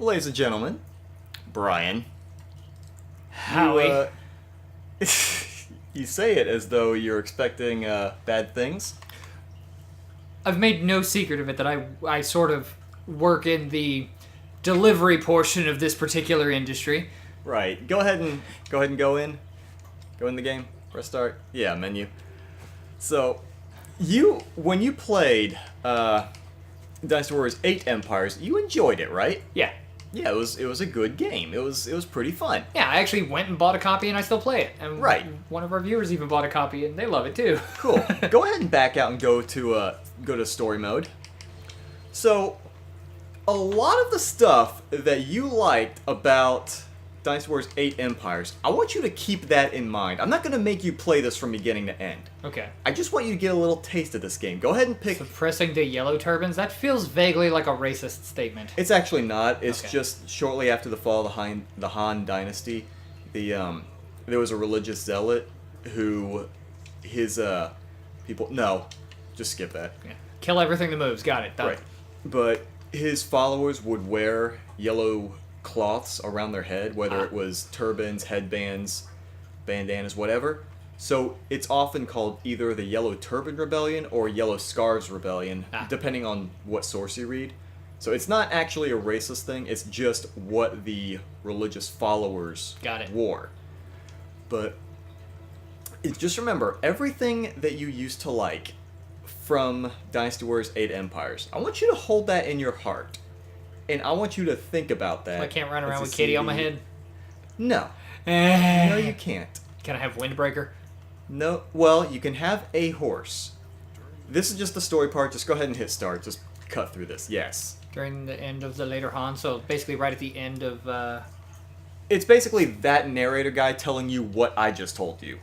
Ladies and gentlemen, Brian. Howie. You say it as though you're expecting bad things. I've made no secret of it that I sort of work in the delivery portion of this particular industry. Right. Go ahead and go in. Go in the game. Press start. Yeah, menu. So, when you played Dynasty Warriors 8 Empires, you enjoyed it, right? Yeah. Yeah, it was a good game. It was pretty fun. Yeah, I actually went and bought a copy and I still play it. And right. One of our viewers even bought a copy and they love it too. Cool. Go ahead and back out and go to story mode. So, a lot of the stuff that you liked about Dynasty Warriors 8 Empires, I want you to keep that in mind. I'm not going to make you play this from beginning to end. Okay. I just want you to get a little taste of this game. Go ahead and pick... Suppressing the yellow turbans? That feels vaguely like a racist statement. It's actually not. It's okay. Just shortly after the fall of the Han Dynasty, there was a religious zealot who his people... No, just skip that. Yeah. Kill everything that moves. Got it. Done. Right. But his followers would wear yellow cloths around their head, whether it was turbans, headbands, bandanas, whatever. So it's often called either the Yellow Turban Rebellion or Yellow Scarves Rebellion, depending on what source you read. So it's not actually a racist thing, it's just what the religious followers wore. But just remember, everything that you used to like from Dynasty Warriors 8 Empires, I want you to hold that in your heart. And I want you to think about that. I can't run around with Kitty on my head? No. No, you can't. Can I have Windbreaker? No. Well, you can have a horse. This is just the story part. Just go ahead and hit start. Just cut through this. Yes. During the end of the later Han, so basically right at the end of... It's basically that narrator guy telling you what I just told you.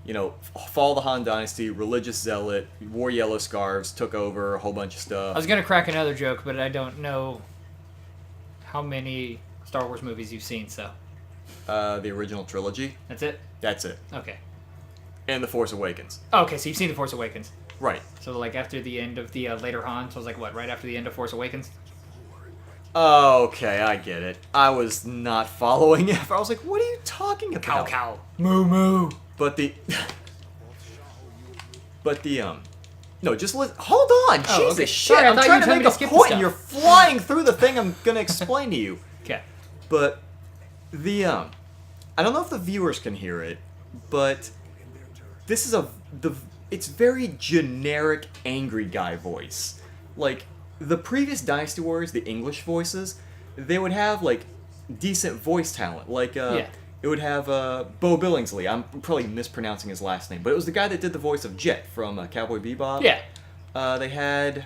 You know, fall of the Han Dynasty, religious zealot, wore yellow scarves, took over, a whole bunch of stuff. I was going to crack another joke, but I don't know how many Star Wars movies you've seen, so... The original trilogy. That's it? That's it. Okay. And The Force Awakens. Oh, okay, so you've seen The Force Awakens. Right. So, like, after the end of the later Han, so it was like, what, right after the end of Force Awakens? Okay, I get it. I was not following it. I was like, what are you talking about? Cow. Moo moo. But no, just hold on. Oh, Jesus okay. shit. Sorry, I'm trying to make a point and you're flying through the thing I'm going to explain to you. Okay. But I don't know if the viewers can hear it, but this is it's very generic angry guy voice. Like the previous Dynasty Warriors, the English voices, they would have like decent voice talent. Like it would have Bo Billingsley. I'm probably mispronouncing his last name, but it was the guy that did the voice of Jet from Cowboy Bebop. Yeah. They had...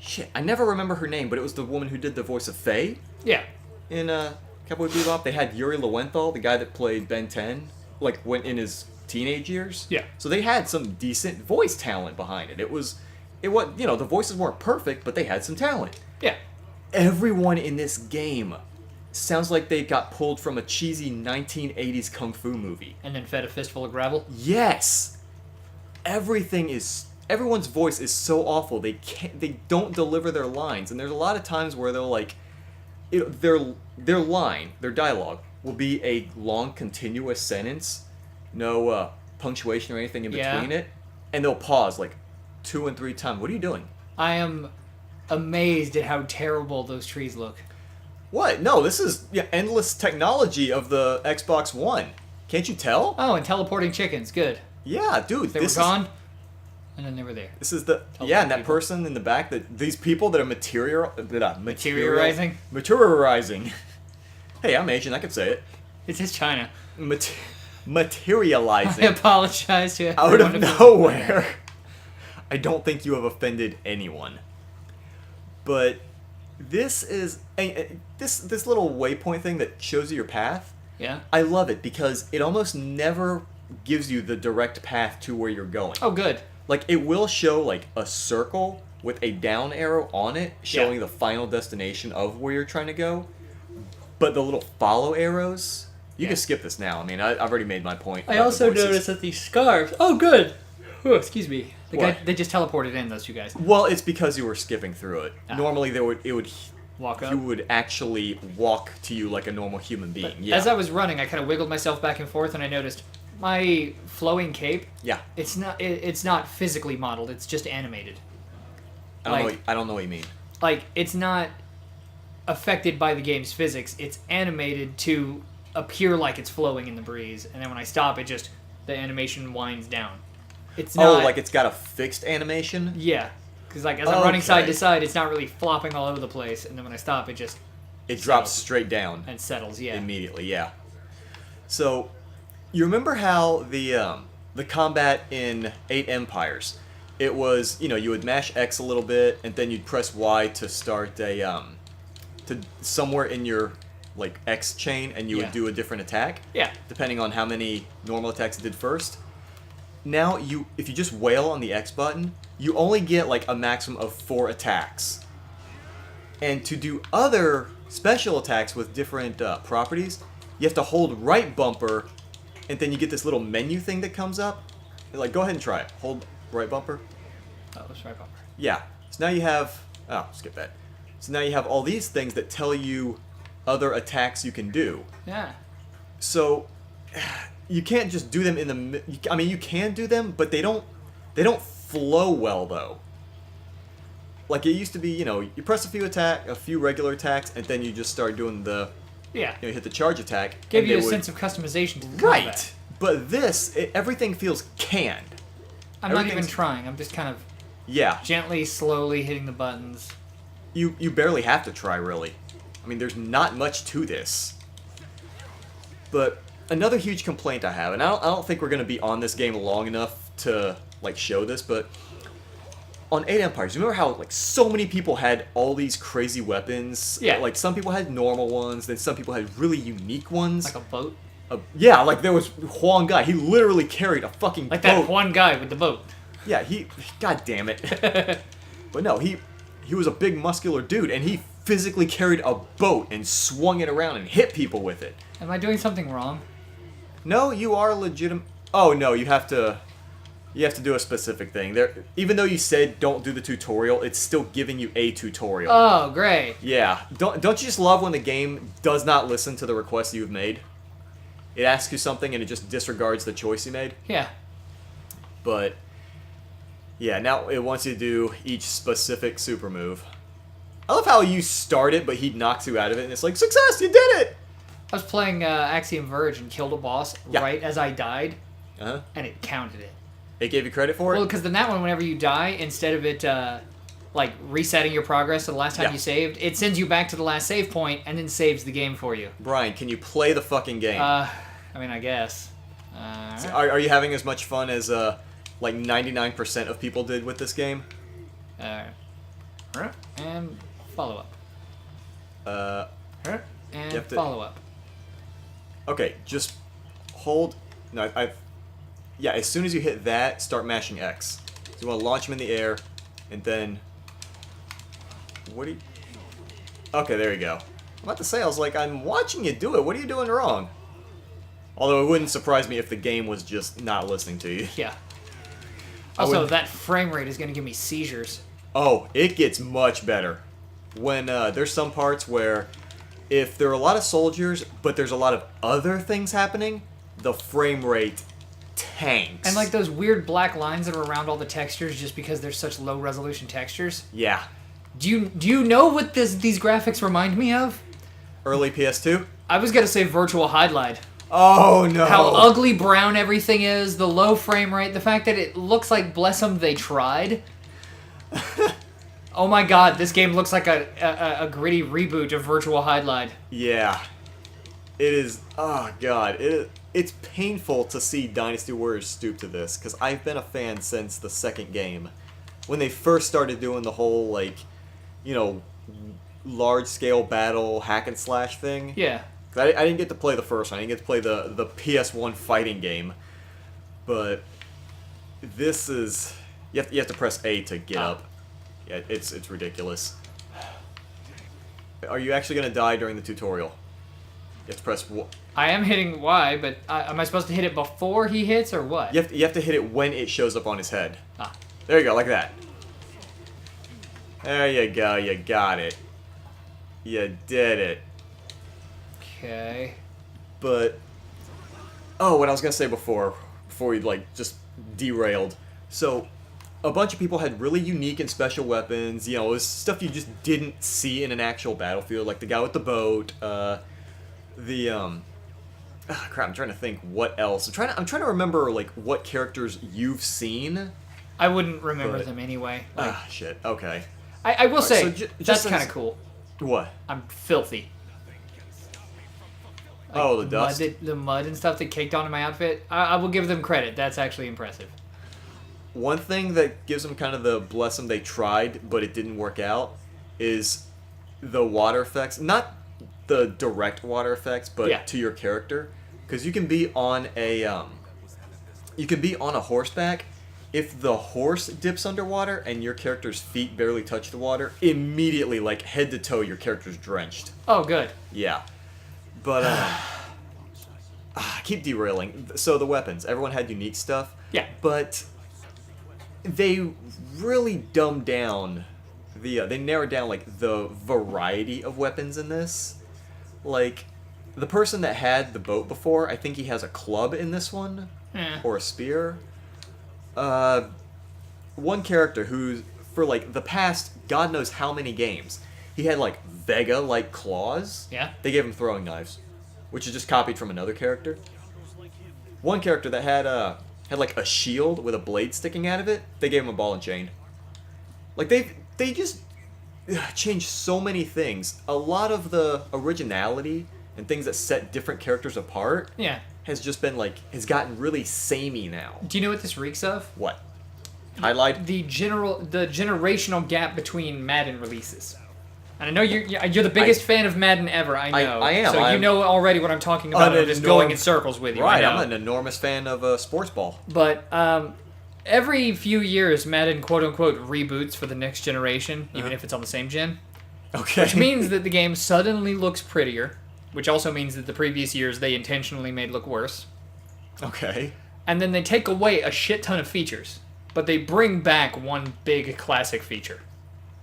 Shit, I never remember her name, but it was the woman who did the voice of Faye. Yeah. In Cowboy Bebop. They had Yuri Lowenthal, the guy that played Ben 10, like, went in his teenage years. Yeah. So they had some decent voice talent behind it. It was, you know, the voices weren't perfect, but they had some talent. Yeah. Everyone in this game sounds like they got pulled from a cheesy 1980s kung fu movie. And then fed a fistful of gravel? Yes! Everyone's voice is so awful. They don't deliver their lines. And there's a lot of times where they'll like... Their dialogue will be a long, continuous sentence. No punctuation or anything in between it. And they'll pause like 2 and 3 times. What are you doing? I am amazed at how terrible those trees look. What? No, this is endless technology of the Xbox One. Can't you tell? Oh, and teleporting chickens. Good. Yeah, dude. They were gone, and then they were there. This is the... Yeah, and that person in the back, these people that are materializing? Materializing. Hey, I'm Asian. I could say it. It's just China. Materializing. I apologize to out of nowhere. I don't think you have offended anyone. But... This is this little waypoint thing that shows you your path. Yeah. I love it because it almost never gives you the direct path to where you're going. Oh, good. Like it will show like a circle with a down arrow on it showing the final destination of where you're trying to go. But the little follow arrows, you can skip this now. I mean, I've already made my point. I also noticed that these scarves. Oh, good. Oh, excuse me. They just teleported in, those two guys. Well, it's because you were skipping through it. Normally, it would Walk up. he would actually walk to you like a normal human being. But Yeah. as I was running, I kind of wiggled myself back and forth, and I noticed my flowing cape. Yeah. It's not physically modeled. It's just animated. I don't know what you mean. Like, it's not affected by the game's physics. It's animated to appear like it's flowing in the breeze, and then when I stop, the animation winds down. It's not. Oh, like it's got a fixed animation? Yeah, because like as I'm running side Okay. to side, it's not really flopping all over the place, and then when I stop, it just It drops straight down and settles. Yeah. immediately. Yeah. So, you remember how the combat in 8 Empires, it was, you would mash X a little bit, and then you'd press Y to start to somewhere in your like X chain, and you Yeah. would do a different attack. Yeah. Depending on how many normal attacks it did first. Now if you just wail on the X button, you only get like a maximum of 4 attacks. And to do other special attacks with different properties, you have to hold right bumper, and then you get this little menu thing that comes up. Like, go ahead and try it. Hold right bumper. Oh, let's try bumper. Yeah. So now you have... Oh, skip that. So now you have all these things that tell you other attacks you can do. Yeah. So you can't just do them in the... I mean, you can do them, but they don't flow well, though. Like, it used to be, you press a few regular attacks, and then you just start doing the... Yeah. You hit the charge attack. Give and you they a would- sense of customization to the Right. combat. But this, everything feels canned. I'm not even Everything's- trying. I'm just kind of Yeah. gently, slowly hitting the buttons. You barely have to try, really. I mean, there's not much to this. But another huge complaint I have, and I don't think we're going to be on this game long enough to, like, show this, but on 8 Empires, you remember how, like, so many people had all these crazy weapons? Yeah. Like, some people had normal ones, then some people had really unique ones. Like a boat. Yeah, like there was Huang Guy. He literally carried a fucking Like boat. that one guy with the boat. Yeah, God damn it. But no, he was a big muscular dude, and he physically carried a boat and swung it around and hit people with it. Am I doing something wrong? No, you are legitimate. Oh no, you have to do a specific thing. Even though you said don't do the tutorial, it's still giving you a tutorial. Oh, great. Yeah, don't you just love when the game does not listen to the request you've made? It asks you something and it just disregards the choice you made. Yeah. But yeah, now it wants you to do each specific super move. I love how you start it, but he knocks you out of it, and it's like, success, you did it! I was playing Axiom Verge and killed a boss right as I died, Uh-huh. and it counted it. It gave you credit for it? Well, because in that one, whenever you die, instead of it like resetting your progress to the last time Yeah. you saved, it sends you back to the last save point and then saves the game for you. Brian, can you play the fucking game? I mean, I guess. Are you having as much fun as like 99% of people did with this game? And follow up. And have to- follow up. Okay, just hold... No, yeah, as soon as you hit that, start mashing X. So you want to launch him in the air, and then... What do you... Okay, there you go. I'm about to say, I was like, I'm watching you do it. What are you doing wrong? Although it wouldn't surprise me if the game was just not listening to you. Yeah. I Also, would- that frame rate is going to give me seizures. Oh, it gets much better. When there's some parts where if there are a lot of soldiers, but there's a lot of other things happening, the frame rate tanks. And like those weird black lines that are around all the textures just because they're such low resolution textures. Yeah. Do you know what these graphics remind me of? Early PS2? I was going to say Virtual Highlight. Oh, no. How ugly brown everything is, the low frame rate, the fact that it looks like, bless them, they tried. Oh my god, this game looks like a gritty reboot of Virtual Highlight. Yeah. It is... Oh, God. It's painful to see Dynasty Warriors stoop to this, because I've been a fan since the second game. When they first started doing the whole, like, large-scale battle hack-and-slash thing. Yeah. I didn't get to play the first one. I didn't get to play the PS1 fighting game. But this is... You have to press A to get up. Yeah, it's ridiculous. Are you actually going to die during the tutorial? You have to press... I am hitting Y, but am I supposed to hit it before he hits, or what? You have to hit it when it shows up on his head. Ah. There you go, like that. There you go, you got it. You did it. Okay. But what I was gonna say before we like just derailed. So a bunch of people had really unique and special weapons. You know, it was stuff you just didn't see in an actual battlefield, like the guy with the boat. Crap, I'm trying to think what else. I'm trying to remember like what characters you've seen. I wouldn't remember them anyway. Like, Shit. Okay. I will say so that's kind of cool. What? I'm filthy. The dust. The mud and stuff that caked onto my outfit. I will give them credit. That's actually impressive. One thing that gives them kind of the bless them they tried, but it didn't work out, is the water effects. Not the direct water effects, but to your character, because you can be on a horseback. If the horse dips underwater and your character's feet barely touch the water, immediately, like head to toe, your character's drenched. Oh, good. Yeah, but I keep derailing. So the weapons, everyone had unique stuff. Yeah, but they really dumbed down they narrowed down like the variety of weapons in this. Like the person that had the boat before, I think he has a club in this one or a spear. One character who for like the past God knows how many games, he had like Vega like claws. Yeah. They gave him throwing knives, which is just copied from another character. One character that had like a shield with a blade sticking out of it, they gave him a ball and chain. Like they just changed so many things. A lot of the originality and things that set different characters apart has just been like has gotten really samey now. Do you know what this reeks of? What? Highlight? The generational gap between Madden releases. And I know you're the biggest fan of Madden ever. I know. I am. So you know already what I'm talking about. I'm just going in circles with you. Right. I'm an enormous fan of sports ball. But every few years, Madden quote unquote reboots for the next generation, even if it's on the same gen. Okay. Which means that the game suddenly looks prettier. Which also means that the previous years they intentionally made look worse. Okay. And then they take away a shit ton of features, but they bring back one big classic feature.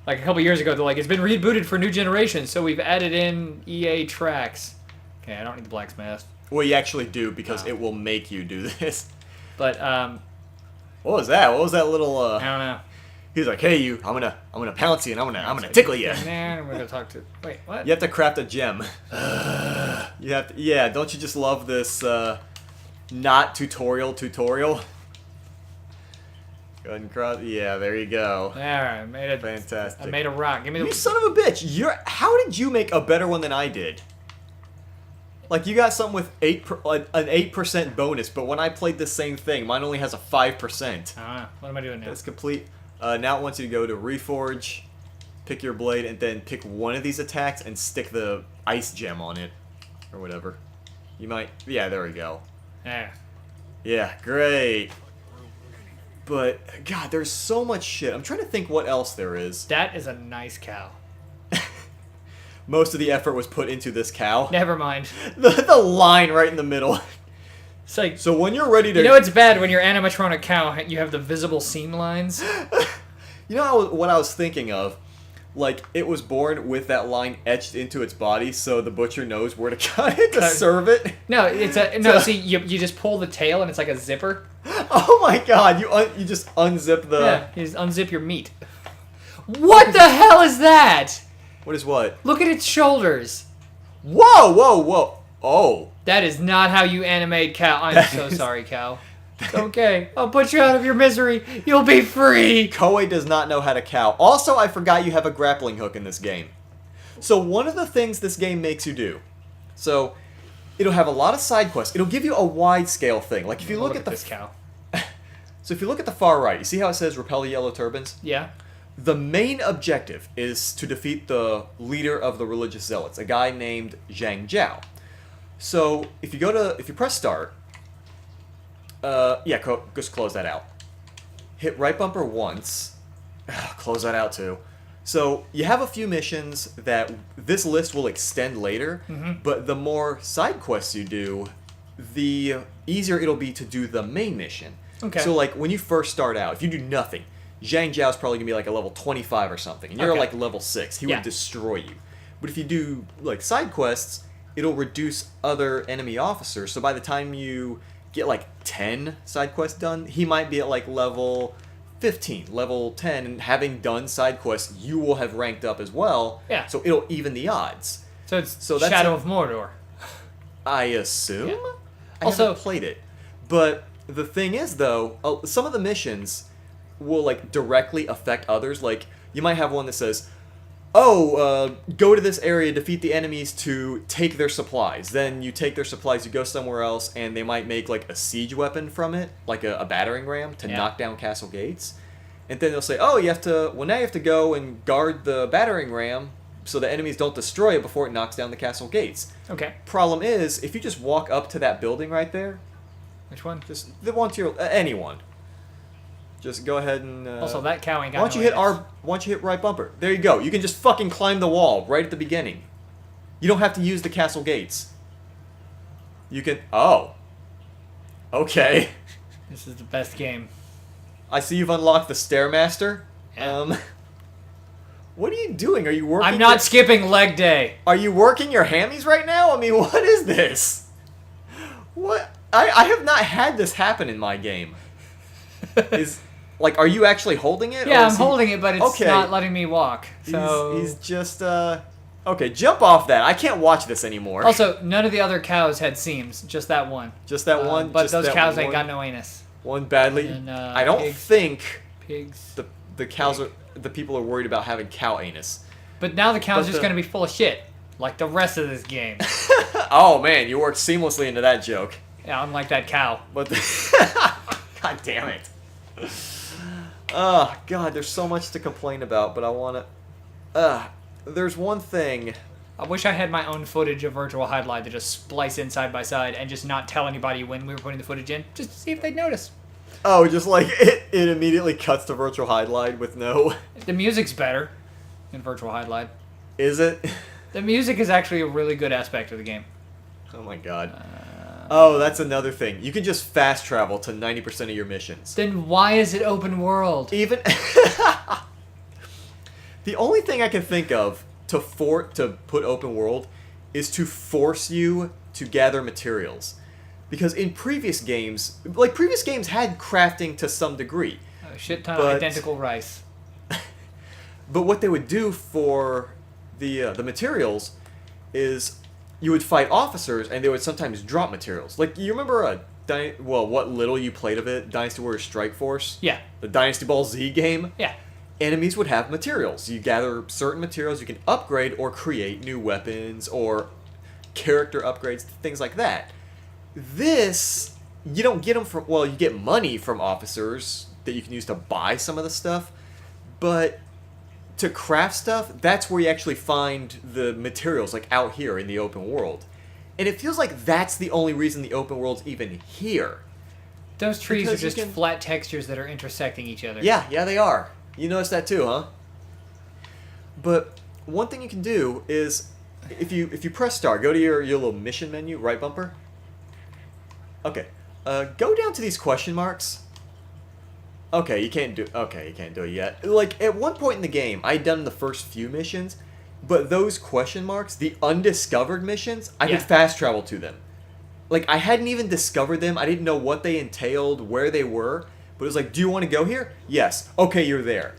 Like a couple years ago, they're like, it's been rebooted for new generations, so we've added in EA tracks. Okay, I don't need the blacksmith. Well, you actually do, because it will make you do this. But, what was that? What was that little, I don't know. He was like, hey, you, I'm gonna pounce you, and I'm gonna tickle you. Nah, we're gonna talk to... Wait, what? You have to craft a gem. You have to... Yeah, don't you just love this, not tutorial? Go ahead and cross... Yeah, there you go. There, I made it. Fantastic. I made a rock. Give me the... You son of a bitch! How did you make a better one than I did? Like, you got something with an 8% bonus, but when I played the same thing, mine only has a 5%. I don't know. What am I doing now? That's complete. Now it wants you to go to Reforge, pick your blade, and then pick one of these attacks and stick the ice gem on it. Or whatever. You might... Yeah, there we go. Yeah. Yeah, great. But, God, there's so much shit. I'm trying to think what else there is. That is a nice cow. Most of the effort was put into this cow. Never mind. The line right in the middle. It's like... So when you're ready to... You know it's bad when you're animatronic cow, you have the visible seam lines? You know what I was thinking of? Like, it was born with that line etched into its body, so the butcher knows where to cut it to serve it. No, it's a... No, see, you just pull the tail and it's like a zipper. Oh my god, you just unzip the... Yeah, you just unzip your meat. What the hell is that? What is what? Look at its shoulders. Whoa. Oh. That is not how you animate cow. I'm so sorry, cow. It's okay. I'll put you out of your misery. You'll be free. Koei does not know how to cow. Also, I forgot you have a grappling hook in this game. So one of the things this game makes you do, so it'll have a lot of side quests. It'll give you a wide scale thing. Like if you look at this cow. So if you look at the far right, you see how it says repel the yellow turbans? Yeah. The main objective is to defeat the leader of the religious zealots, a guy named Zhang Jiao. So if you press start, just close that out. Hit right bumper once. Close that out too. So you have a few missions that this list will extend later, but the more side quests you do, the easier it'll be to do the main mission. Okay. So like when you first start out, if you do nothing, Zhang Jiao's probably gonna be like a level 25 or something, and you're like level 6. He would destroy you. But if you do like side quests, it'll reduce other enemy officers. So by the time you get like 10 side quests done, he might be at like level 15, level 10, and having done side quests, you will have ranked up as well. Yeah. So it'll even the odds. So it's Shadow of Mordor. I assume? Yeah. I Also- haven't played it. But the thing is, though, some of the missions will like directly affect others. Like, you might have one that says, go to this area, defeat the enemies to take their supplies. Then you take their supplies, you go somewhere else, and they might make like a siege weapon from it, like a battering ram to knock down castle gates. And then they'll say, now you have to go and guard the battering ram so the enemies don't destroy it before it knocks down the castle gates. Okay. Problem is, if you just walk up to that building right there, Which one? just the one to your anyone. Just go ahead and. Also, that cow ain't got Once no you hit anus. once you hit right bumper, there you go. You can just fucking climb the wall right at the beginning. You don't have to use the castle gates. You can. Oh. Okay. This is the best game. I see you've unlocked the Stairmaster. Yeah. What are you doing? Are you working? I'm not skipping leg day. Are you working your hammies right now? I mean, what is this? What? I have not had this happen in my game. Are you actually holding it? Yeah, or I'm is he- holding it, but it's Okay. not letting me walk. So He's just, okay, jump off that. I can't watch this anymore. Also, none of the other cows had seams, just that one. Just that one? But just those that cows ain't one- got no anus. One badly. And, I don't pigs. think Pigs. the cows are, the people are worried about having cow anus. But now the cow's But just going to be full of shit, like the rest of this game. Oh man, you worked seamlessly into that joke. Yeah, unlike that cow. But God damn it. Oh god, there's so much to complain about, but I want to there's one thing. I wish I had my own footage of virtual highlight to just splice in side by side and just not tell anybody when we were putting the footage in, just to see if they'd notice. Oh, just like it immediately cuts to virtual highlight with no. The music's better in virtual highlight. Is it? The music is actually a really good aspect of the game. Oh my god. Oh, that's another thing. You can just fast travel to 90% of your missions. Then why is it open world? Even the only thing I can think of to put open world is to force you to gather materials. Because in previous games had crafting to some degree. A shit ton But- of identical rice. But what they would do for the materials is you would fight officers, and they would sometimes drop materials. Like, you remember what little you played of it, Dynasty Warriors Strike Force? Yeah. The Dynasty Ball Z game? Yeah. Enemies would have materials. You gather certain materials, you can upgrade or create new weapons or character upgrades, things like that. This, you don't get them from, you get money from officers that you can use to buy some of the stuff, but to craft stuff, that's where you actually find the materials, like out here in the open world. And it feels like that's the only reason the open world's even here. Those trees Because are you just can- flat textures that are intersecting each other. Yeah, they are. You noticed that too, huh? But one thing you can do is, if you press start, go to your little mission menu, right bumper. Okay, go down to these question marks. Okay, you can't do it yet. Like, at one point in the game, I had done the first few missions, but those question marks, the undiscovered missions, I Yeah. could fast travel to them. Like, I hadn't even discovered them. I didn't know what they entailed, where they were. But it was like, do you want to go here? Yes. Okay, you're there.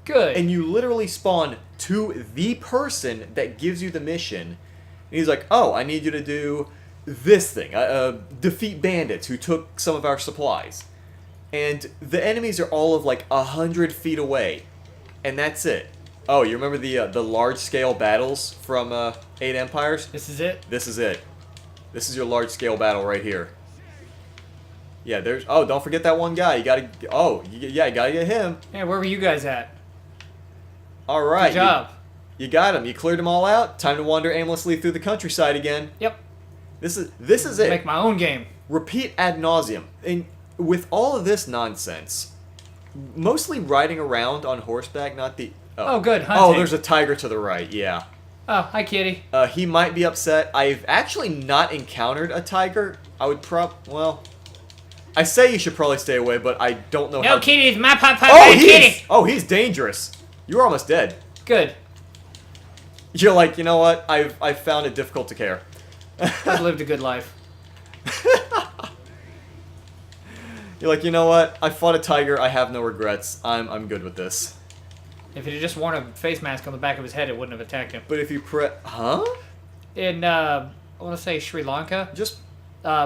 Good. And you literally spawn to the person that gives you the mission. And he's like, oh, I need you to do this thing. Defeat bandits who took some of our supplies. And the enemies are all of like 100 feet away. And that's it. Oh, you remember the large-scale battles from 8 Empires? This is it? This is it. This is your large-scale battle right here. Yeah, there's... Oh, don't forget that one guy. You gotta... Oh, you gotta get him. Hey, where were you guys at? All right. Good job. You got him. You cleared them all out. Time to wander aimlessly through the countryside again. Yep. This is it. Make my own game. Repeat ad nauseum. And with all of this nonsense, mostly riding around on horseback, not the... Oh, good. Oh, Hunting. there's a tiger to the right. Yeah. Oh, hi, kitty. He might be upset. I've actually not encountered a tiger. I would well... I say you should probably stay away, but I don't know how... No kitties, my pop, Oh, kitty. he's dangerous. You were almost dead. Good. You're like, you know what? I've found it difficult to care. I've lived a good life. You're like, you know what? I fought a tiger. I have no regrets. I'm good with this. If he had just worn a face mask on the back of his head, it wouldn't have attacked him. But if you huh? In I want to say Sri Lanka, Just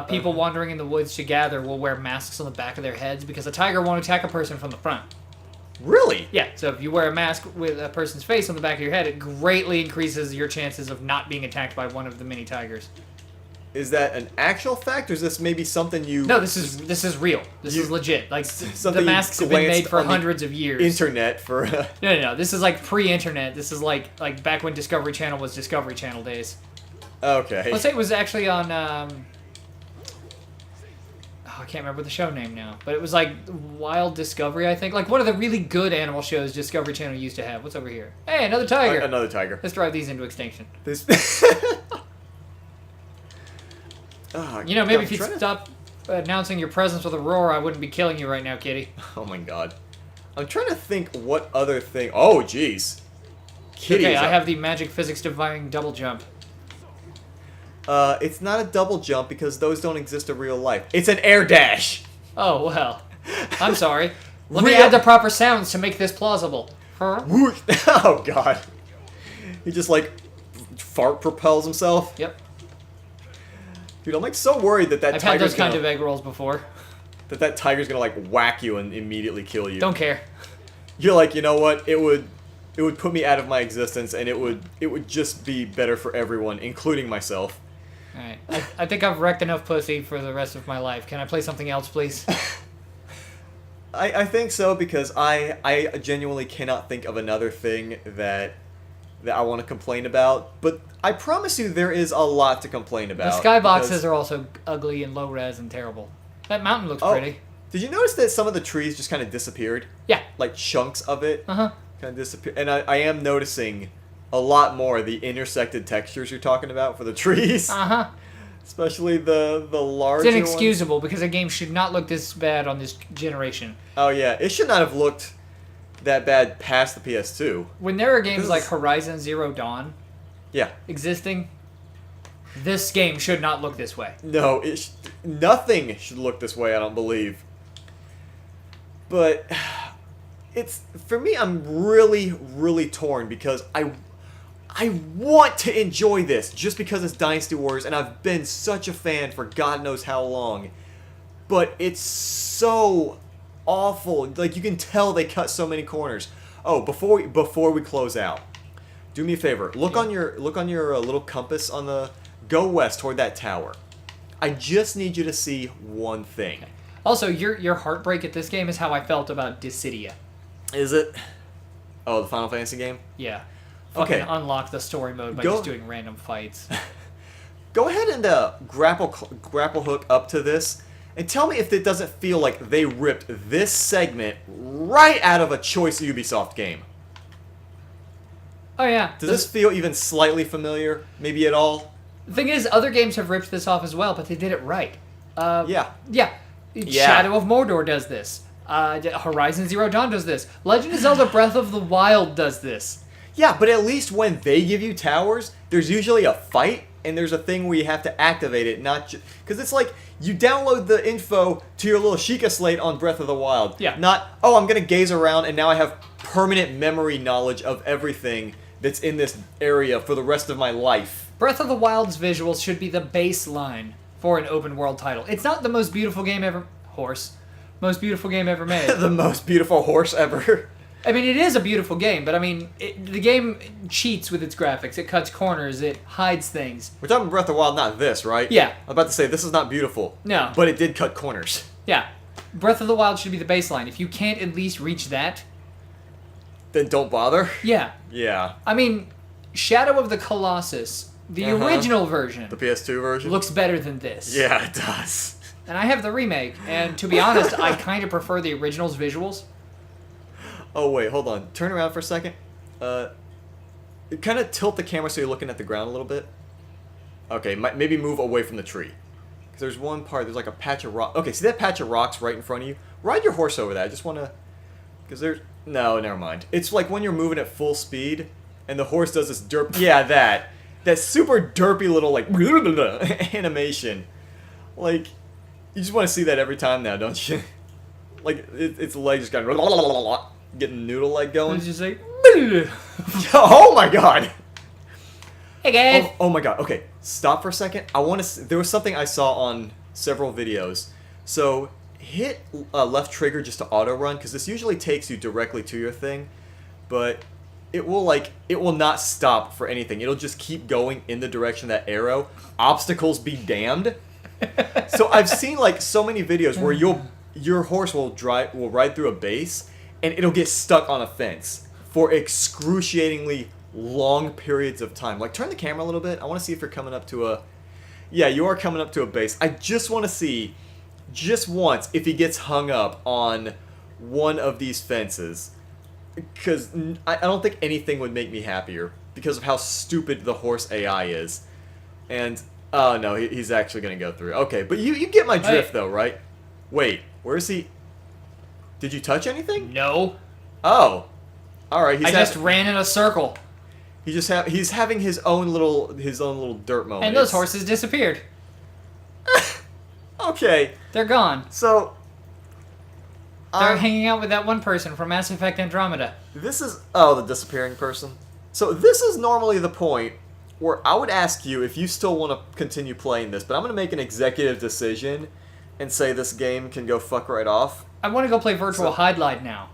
people wandering in the woods to gather will wear masks on the back of their heads because a tiger won't attack a person from the front. really? Yeah, so if you wear a mask with a person's face on the back of your head, it greatly increases your chances of not being attacked by one of the mini tigers. Is that an actual fact, or is this maybe something you? No, this is real. This is legit. Like, something the masks have been made for on the hundreds of years. Internet for. No. This is like pre-internet. This is like back when Discovery Channel was Discovery Channel days. Okay. Let's say it was actually on. I can't remember the show name now, but it was like Wild Discovery, I think. Like one of the really good animal shows Discovery Channel used to have. What's over here? Hey, another tiger. Another tiger. Let's drive these into extinction. This. You know, maybe if you'd stop announcing your presence with a roar, I wouldn't be killing you right now, kitty. Oh my god. I'm trying to think what other thing. Oh, jeez. Kitty. Okay, I have the magic physics defying double jump. It's not a double jump because those don't exist in real life. It's an air dash. Oh, well. I'm sorry. Let me add the proper sounds to make this plausible. Huh? Whoosh. Oh god. He just like fart propels himself. Yep. Dude, I'm like so worried that I've had tiger's those kind of egg rolls before. that tiger's gonna like whack you and immediately kill you. Don't care. You're like, you know what? It would put me out of my existence, and it would just be better for everyone, including myself. Alright. I think I've wrecked enough pussy for the rest of my life. Can I play something else, please? I think so, because I genuinely cannot think of another thing that I want to complain about. But I promise you there is a lot to complain about. The skyboxes are also ugly and low-res and terrible. That mountain looks pretty. Did you notice that some of the trees just kind of disappeared? Yeah. Like chunks of it Uh-huh. kind of disappeared. And I am noticing a lot more the intersected textures you're talking about for the trees. Uh-huh. Especially the larger It's inexcusable because a game should not look this bad on this generation. Oh yeah, it should not have looked that bad past the PS2. When there are games like Horizon Zero Dawn Yeah. existing, this game should not look this way. No, nothing should look this way, I don't believe. But it's for me, I'm really, really torn because I want to enjoy this just because it's Dynasty Warriors, and I've been such a fan for God knows how long. But it's so awful. Like, you can tell they cut so many corners. Oh, before we close out, do me a favor. Look on your little compass on the go west toward that tower. I just need you to see one thing. Also, your heartbreak at this game is how I felt about Dissidia. Is it? Oh, the Final Fantasy game? Yeah. Okay. Fucking unlock the story mode by just doing random fights. Go ahead and grapple hook up to this, and tell me if it doesn't feel like they ripped this segment right out of a Choice Ubisoft game. Oh yeah. Does this feel even slightly familiar? Maybe at all? The thing is, other games have ripped this off as well, but they did it right. Yeah. Yeah. Shadow of Mordor does this. Horizon Zero Dawn does this. Legend of Zelda Breath of the Wild does this. Yeah, but at least when they give you towers, there's usually a fight, and there's a thing where you have to activate it, not just... Because it's like, you download the info to your little Sheikah slate on Breath of the Wild. Yeah. Not, oh, I'm going to gaze around, and now I have permanent memory knowledge of everything that's in this area for the rest of my life. Breath of the Wild's visuals should be the baseline for an open world title. It's not the most beautiful game ever... Most beautiful game ever made. The most beautiful horse ever. I mean, it is a beautiful game, but I mean, the game cheats with its graphics. It cuts corners. It hides things. We're talking Breath of the Wild, not this, right? Yeah. I'm about to say, this is not beautiful. No. But it did cut corners. Yeah. Breath of the Wild should be the baseline. If you can't at least reach that... Then don't bother? Yeah. Yeah. I mean, Shadow of the Colossus, the original version... The PS2 version? Looks better than this. Yeah, it does. And I have the remake, and to be honest, I kind of prefer the original's visuals. Oh, wait, hold on. Turn around for a second. Kind of tilt the camera so you're looking at the ground a little bit. Okay, maybe move away from the tree. Because there's one part, there's like a patch of rock. Okay, see that patch of rocks right in front of you? Ride your horse over that. I just want to... Because there's... No, never mind. It's like when you're moving at full speed, and the horse does this derp. Yeah, that super derpy little like animation. Like, you just want to see that every time now, don't you? Like its leg just got getting noodle leg going. What did you say? Oh my god. Hey guys. Oh my god. Okay, stop for a second. I want to. There was something I saw on several videos. So hit left trigger just to auto run, because this usually takes you directly to your thing, but it will not stop for anything. It'll just keep going in the direction of that arrow. Obstacles be damned. So I've seen like so many videos where your horse will ride through a base and it'll get stuck on a fence for excruciatingly long periods of time. Like, turn the camera a little bit. I want to see if you're coming up to a... Yeah, you are coming up to a base. I just want to see, just once, if he gets hung up on one of these fences. Because I don't think anything would make me happier because of how stupid the horse AI is. And, oh no, he's actually going to go through. Okay, but you get my drift though, right? Wait, where is he? Did you touch anything? No. Oh. Alright, I just ran in a circle. He's having his own little dirt moment. And those horses disappeared. Okay. They're gone. So they're hanging out with that one person from Mass Effect Andromeda. This is the disappearing person. So this is normally the point where I would ask you if you still want to continue playing this, but I'm going to make an executive decision and say this game can go fuck right off. I want to go play Virtual Hide now.